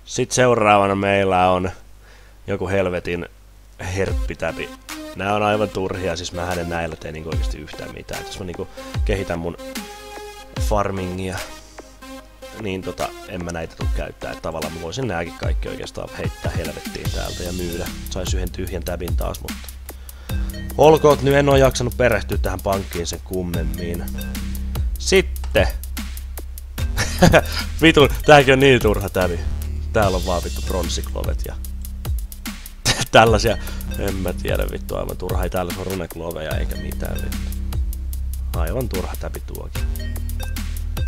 Sitten seuraavana meillä on joku helvetin herppitäpi. Nää on aivan turhia, siis mä en näillä tee niinku oikeesti yhtään mitään. Jos mä niinku kehitän mun farmingia, niin en mä näitä tuu käyttää. Et tavallaan mä voisin nääkin kaikki oikeastaan heittää helvettiin täältä ja myydä. Sais yhden tyhjän täbin taas, mutta olkoot nyt, en oo jaksanut perehtyä tähän pankkiin sen kummemmin. Sitten vitun, tääkin on niin turha täbi. Täällä on vaan vittu bronssiklovet ja tällaisia, en mä tiedä vittu, aivan turha. Ei täällä on runekloveja eikä mitään vittu. Aivan turha täbi tuokin.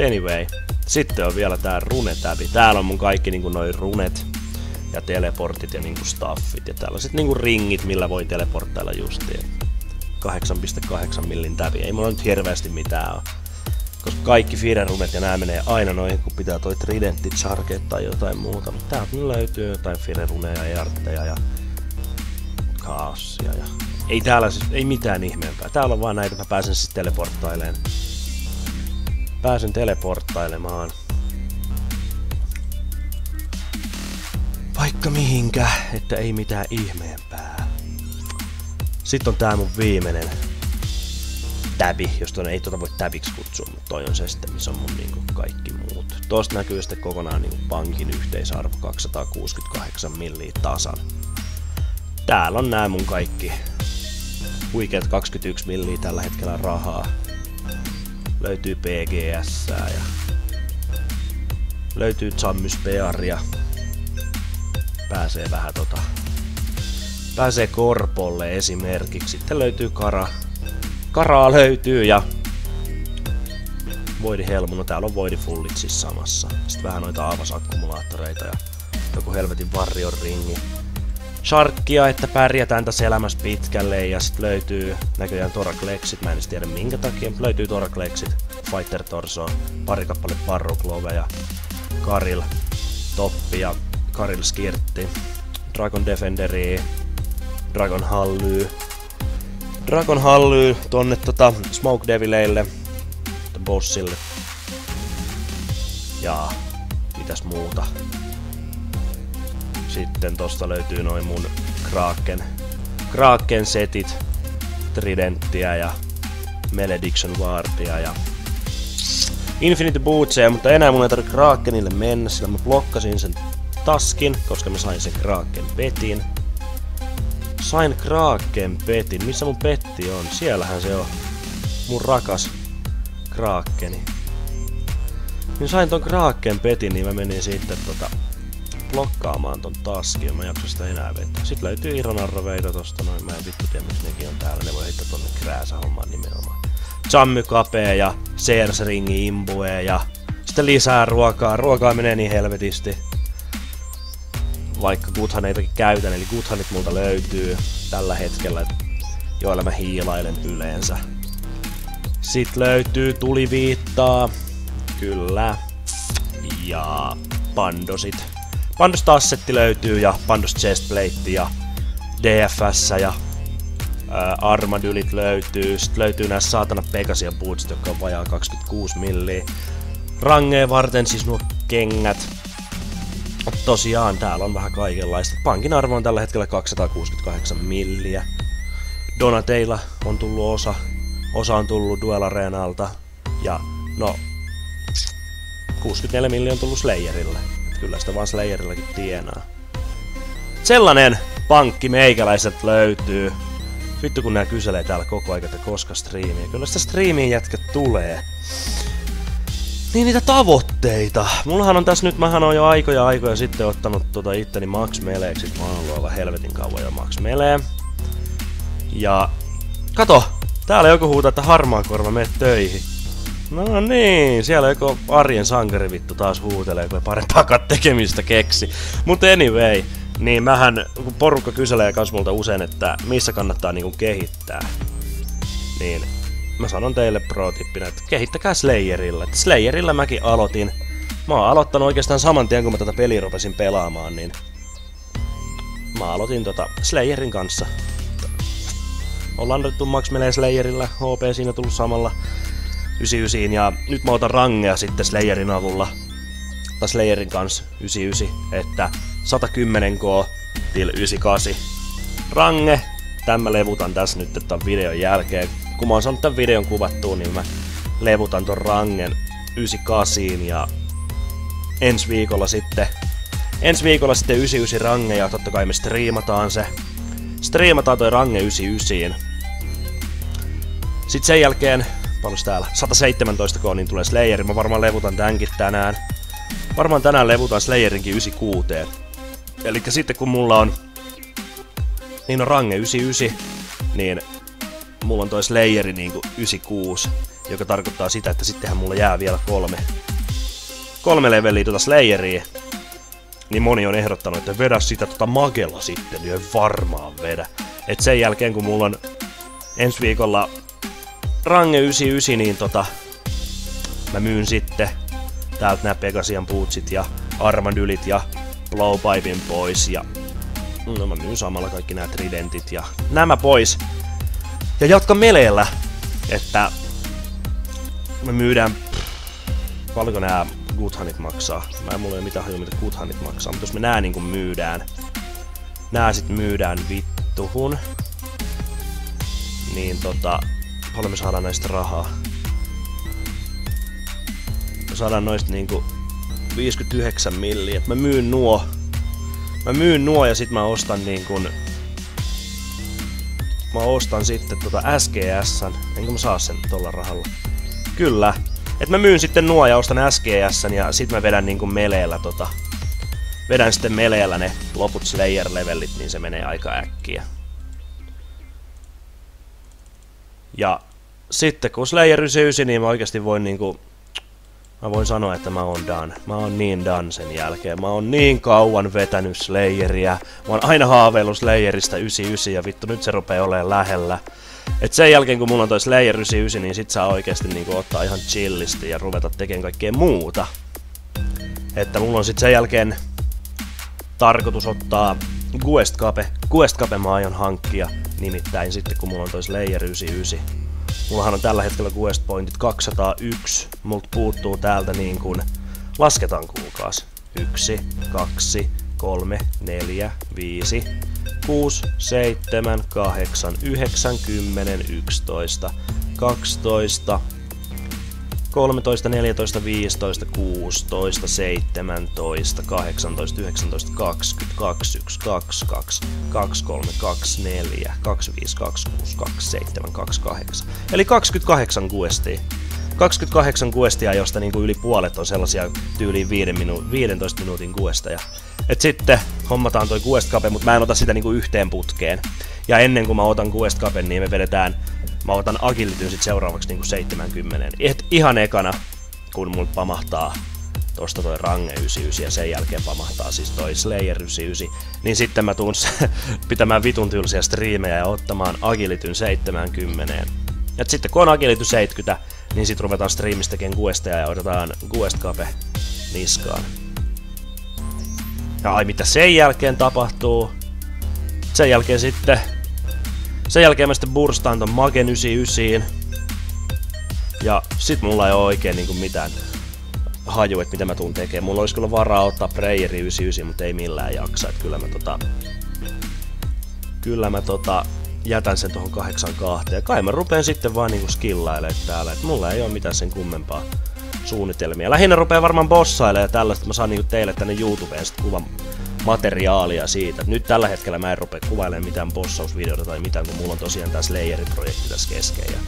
Anyway, sitten on vielä tää runetäbi. Täällä on mun kaikki niinku noin runet ja teleportit ja niinku staffit ja tällaiset niinku ringit, millä voi teleporttailla justiin. 8.8 millin täbi. Ei mulla nyt hirveästi mitään oo. Koska kaikki Fire-runet ja nää menee aina noihin, kun pitää toi Tridentti, Charget tai jotain muuta. Mutta täältä löytyy jotain Fire-runeja, Jartteja ja Kaassia ja... Ei täällä siis, ei mitään ihmeempää. Täällä on vaan näitä, mä pääsen siis teleporttailemaan. Pääsen teleporttailemaan. Vaikka mihinkä, että ei mitään ihmeempää. Sitten on tää mun viimeinen täbi, jos tuonne ei voi täbiksi kutsua, mutta toi on se sitten, missä on mun niinku kaikki muut. Tosta näkyy sitten kokonaan niinku pankin yhteisarvo 268 milliä tasan. Täällä on nää mun kaikki huikeat 21 milliä tällä hetkellä rahaa. Löytyy PGS ja löytyy Sammyspearia. Pääsee vähän pääsee Korpolle esimerkiksi. Sitten löytyy Karaa löytyy ja Voidi Helmu, no täällä on Voidi Fullit siis samassa. Sitten vähän noita Aavas-akkumulaattoreita ja joku helvetin Warrior ringi. Sharkia, että pärjätään tässä elämässä pitkälle ja sit löytyy näköjään Toraklexit, mä en edes tiedä minkä takia, mutta löytyy Toraklexit, Fighter Torso, pari kappale Barrocloveja, Karil Toppi ja Karil Skirtti, Dragon Defenderi, Dragon Hallyy tonne Smoke Devileille, bossille. Ja mitäs muuta. Sitten tosta löytyy noin mun Kraken setit, Tridenttiä ja Malediction Wardia ja Infinity Bootseja, mutta enää mun ei tarvitse Krakenille mennä, sillä mä blokkasin sen taskin, koska mä sain sen Kraken petin. Sain Kraken petin, missä mun petti on? Siellähän se on. Mun rakas Krakeni. Niin sain ton Kraken petin, niin mä menin sitten blokkaamaan ton taskin, mä jaksan sitä enää vetää. Sitten löytyy Ironarroveita tosta noin, mä en vittu tiedä miksi nekin on täällä, ne voi heittää tonne krääsähommaan nimenomaan. Jammy Capee ja Sears Ringi Imbue ja sitten lisää ruokaa. Ruokaa menee niin helvetisti. Vaikka Guthaneitakin käytän, eli Guthanit multa löytyy tällä hetkellä, joilla mä hiilailen yleensä. Sitten löytyy tuliviittaa, kyllä, ja pandosit. Pandos tassetti löytyy ja Pandos chestplate ja DFS ja Armadylit löytyy. Sitten löytyy nää saatana Pegasia bootsit, jotka on vajaa 26 milliä. Rangeen varten siis nuo kengät. Tosiaan täällä on vähän kaikenlaista. Pankin arvo on tällä hetkellä 268 milliä. Donateilla on tullut osa on tullut Duel Arenalta. Ja no 64 milliä on tullut Slayerille. Kyllä sitä vaan Slayerillakin tienaa. Sellainen pankki meikäläiset löytyy. Vittu kun nää kyselee täällä koko ajan, että koska striimiä. Kyllä sitä striimiin jätkä tulee. Niin niitä tavoitteita. Mullahan on tässä nyt, mähän on jo aikoja sitten ottanut itteni Max Meleeksi. Mä oon ollut aivan helvetin kauan jo Max Melee. Ja kato! Täällä joku huutaa, että Harmaakorva mene töihin. No niin, siellä joku arjen sankari vittu taas huutelee, kun parempaa tekemistä keksi. Mutta anyway, niin mähän, kun porukka kyselee kans multa usein, että missä kannattaa niinku kehittää, niin mä sanon teille pro-tippinä, että kehittäkää Slayerilla. Että Slayerilla mäkin aloitin. Mä oon aloittanut oikeastaan saman tien, kun mä tätä peliä rupesin pelaamaan, niin mä aloitin Slayerin kanssa. Ollaan otettu Max Melee Slayerilla, HP siinä tullut samalla 99, ja nyt mä otan rangea sitten Slayerin avulla taas Layerin kanssa 99, että 110k til 98. Range, tämän mä levutan tässä nyt tämän videon jälkeen. Kun mä oon saanut tämän videon kuvattua, niin mä levutan ton rangen 98 ja ensi viikolla sitten 99 range ja totta kai me striimataan se. Striimataan toi range 99. Sitten sen jälkeen, paljon täällä, 117k niin tulee Slayeri. Mä varmaan levutan tämänkin tänään. Varmaan tänään levutaan Slayerinkin 96. Eli sitten kun mulla on niin on range 99, niin mulla on toi Slayeri niinku 96, joka tarkoittaa sitä, että sittenhän mulla jää vielä kolme leveliä tota Slayeria. Niin moni on ehdottanut, että vedä sitä Magella sitten, niin ei varmaan vedä. Et sen jälkeen kun mulla on ensi viikolla range 99, niin mä myyn sitten täältä nää Pegasian bootsit ja Armadylit ja Blowpipein pois ja no mä myyn samalla kaikki nää Tridentit ja nämä pois. Ja jatka meleellä, että me myydään, paljonko nää Goodhunit maksaa. Mulla ei mitään hajua mitä Goodhunit maksaa, mutta jos me nää niinku myydään, nää sit myydään vittuhun, niin paljon me saadaan näistä rahaa. Me saadaan noista niinku 59 milliä. Mä myyn nuo ja sit mä ostan niinkun, mä ostan sitten SGS:n. Enkö mä saa sen tolla rahalla? Kyllä. Et mä myyn sitten nuo ja ostan SGS:n ja sit mä vedän niinku meleellä vedän sitten meleellä ne loput Slayer-levelit, niin se menee aika äkkiä. Ja sitten kun Slayer 99, niin mä oikeesti voin niinku, mä voin sanoa, että mä oon done. Mä oon niin done sen jälkeen. Mä oon niin kauan vetänyt Slayeria. Mä oon aina haaveillut Slayerista 99 ja vittu nyt se rupee olemaan lähellä. Et sen jälkeen kun mulla on toi Slayer 99, niin sit saa oikeesti niinku ottaa ihan chillisti ja ruveta tekemään kaikkea muuta. Että mulla on sit sen jälkeen tarkoitus ottaa Quest Cape. Quest Cape mä aion hankkia nimittäin sitten kun mulla on toi Slayer 99. Mullahan on tällä hetkellä Quest Pointit 201. Multa puuttuu täältä niin kuin, lasketaan kuukaas. 1, 2, 3, 4, 5, 6, 7, 8, 9, 10, 11, 12, 13, 14, 15, 16, 17, 18, 19, 20, 21, 22, 23, 24, 25, 26, 27, 28. Eli 28 questia. 28 questia, josta niinku yli puolet on sellaisia tyyliin 15 minuutin questeja. Et sitten hommataan toi Quest Cape, mutta mä en ota sitä niinku yhteen putkeen. Ja ennen kuin mä otan Quest Capen, niin mä otan Agilityn sit seuraavaksi niinku 70. Ihan ekana, kun mulla pamahtaa tosta toi Range 99 ja sen jälkeen pamahtaa siis toi Slayer 99, niin sitten mä tuun pitämään vitun tylsiä striimejä ja ottamaan Agilityn 70. Ja sitten kun on Agility 70, niin sit ruvetaan striimistä tekemään questeja ja otetaan Quest Cape niskaan. Ja ai mitä sen jälkeen tapahtuu? Sen jälkeen mä sitten burstaan ton Mage 99. Ja sit mulla ei oo oikein niinku mitään haju, et mitä mä tuun tekemään. Mulla olisi kyllä varaa ottaa Prayeri 99, mutta ei millään jaksa. Et kyllä mä jätän sen tuohon 82. Ja kai mä rupeen sitten vaan niinku skillailemaan täällä. Et mulla ei oo mitään sen kummempaa suunnitelmia. Lähinnä rupee varmaan bossailemaan ja tällaista, että mä saan niinku teille tänne YouTubeen sit kuvan materiaalia siitä. Nyt tällä hetkellä mä en rupea kuvailemaan mitään bossausvideota tai mitään, kun mulla on tosiaan tää Slayer-projekti tässä kesken ja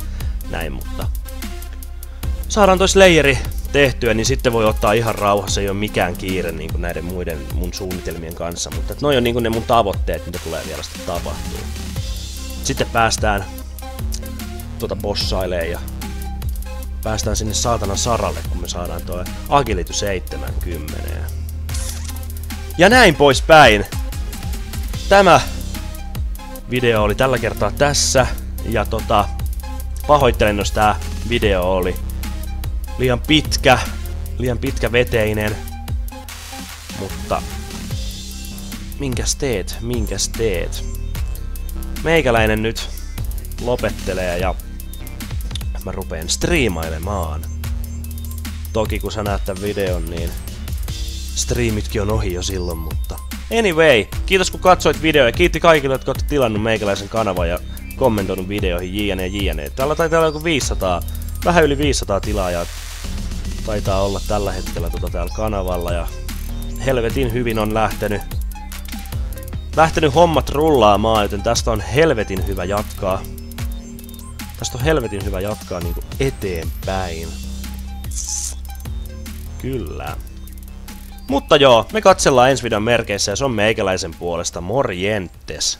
näin, mutta saadaan toi Slayeri tehtyä, niin sitten voi ottaa ihan rauhassa, ei oo mikään kiire niin kuin näiden muiden mun suunnitelmien kanssa, mutta noi on niin kuin ne mun tavoitteet, mitä tulee vielä sitten tapahtuu. Sitten päästään bossailemaan ja päästään sinne saatanan saralle, kun me saadaan toi Agility 70. Ja näin poispäin. Tämä video oli tällä kertaa tässä. Ja pahoittelen, jos tää video oli liian pitkäveteinen. Mutta minkäs teet? Meikäläinen nyt lopettelee ja mä rupeen striimailemaan. Toki kun sä näet tän videon, niin striimitkin on ohi jo silloin, mutta... Anyway, kiitos kun katsoit video ja kiitti kaikille, jotka olette tilannut meikäläisen kanavan ja kommentoinut videoihin jne. Täällä taitaa olla joku 500, vähän yli 500 tilaajaa taitaa olla tällä hetkellä täällä kanavalla ja helvetin hyvin on lähtenyt hommat rullaamaan, joten tästä on helvetin hyvä jatkaa. Tästä on helvetin hyvä jatkaa niinku eteenpäin. Kyllä. Mutta joo, me katsellaan ensi videon merkeissä ja se on meikäläisen puolesta. Morjentes!